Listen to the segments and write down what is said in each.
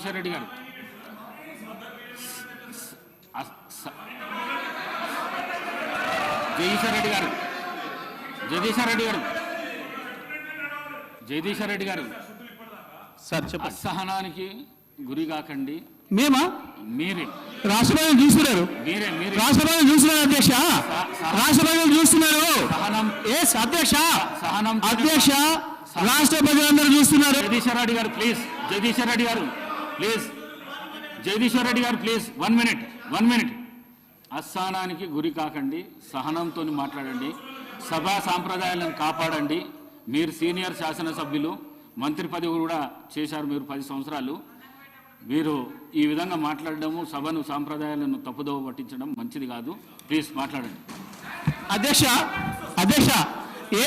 జగదీశ్వర్ రెడ్డి గారు జగదీశ్వర్ రెడ్డి గారు సార్ చెప్పండి. అసహనానికి గురి కాకండి. మేమా? మీరే రాష్ట్రపతిని చూస్తున్నారు. మీరే రాష్ట్రపతిని చూస్తున్నారు అధ్యక్ష. రాష్ట్రపతిని చూస్తున్నారు. అధ్యక్ష సహనం అధ్యక్ష రాష్ట్రపతి అందరూ చూస్తున్నారు. జగదీశ్వర్ రెడ్డి గారు ప్లీజ్. జగదీశ్వర్ రెడ్డి గారు ప్లీజ్. జగదీశ్వర్ రెడ్డి గారు ప్లీజ్ 1 మినిట్. అసహనానికి గురి కాకండి. సహనంతో మాట్లాడండి. సభా సాంప్రదాయాలను కాపాడండి. మీరు సీనియర్ శాసనసభ్యులు, మంత్రి పదవి కూడా చేశారు మీరు 10 సంవత్సరాలు. మీరు ఈ విధంగా మాట్లాడడము, సభను సాంప్రదాయాలను తప్పుదోవ పట్టించడం మంచిది కాదు. ప్లీజ్ మాట్లాడండి. అధ్యక్ష ఏ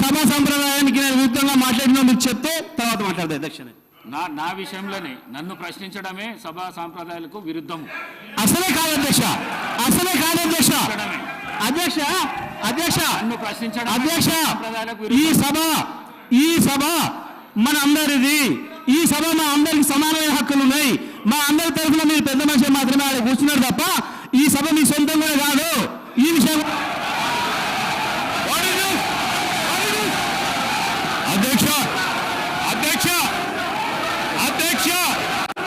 సభా సంప్రదాయానికి నేను విరుద్ధంగా మాట్లాడినా మీరు చెప్తే తర్వాత మాట్లాడతాను అధ్యక్ష. నా విషయంలోనే నన్ను ప్రశ్నించడమే సభా సాంప్రదాయాలకు విరుద్ధము. అసలే కాదు అధ్యక్ష. నన్ను ప్రశ్నించడం ఈ సభ మన అందరిది. ఈ సభ మా అందరికి సమానమైన హక్కులు ఉన్నాయి. మా అందరి తరఫున మీరు పెద్ద మనిషి మాత్రమే ఆడ కూర్చున్నారు తప్ప ఈ సభ మీ సొంతం కూడా కాదు. ఈ విషయం అధ్యక్ష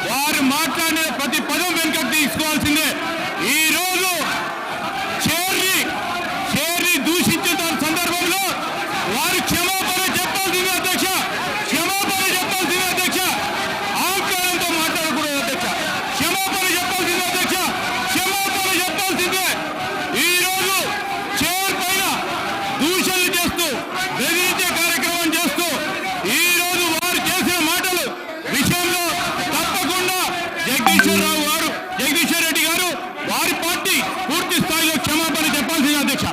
వారు మాట్లాడిన ప్రతి పదం వెనుకకు తీసుకోవాల్సిందే. ఈ రోజు చేరి దూషించిన సందర్భంలో వారు క్షమాపణ చెప్పాల్సిందే అధ్యక్ష. ఆంకారంతో మాట్లాడకూడదు అధ్యక్ష. క్షమాపణ చెప్పాల్సిందే. ఈ రోజు చైర్ పైన దూషణలు చేస్తూ బెదిరించే కార్యక్రమం చేస్తూ ఈ రోజు వారు చేసిన మాటలు విషయంలో తప్పకుండా జగదీశ్వర్ రెడ్డి గారు వారి పార్టీ పూర్తి స్థాయిలో క్షమాపణ చెప్పాల్సింది అధ్యక్ష.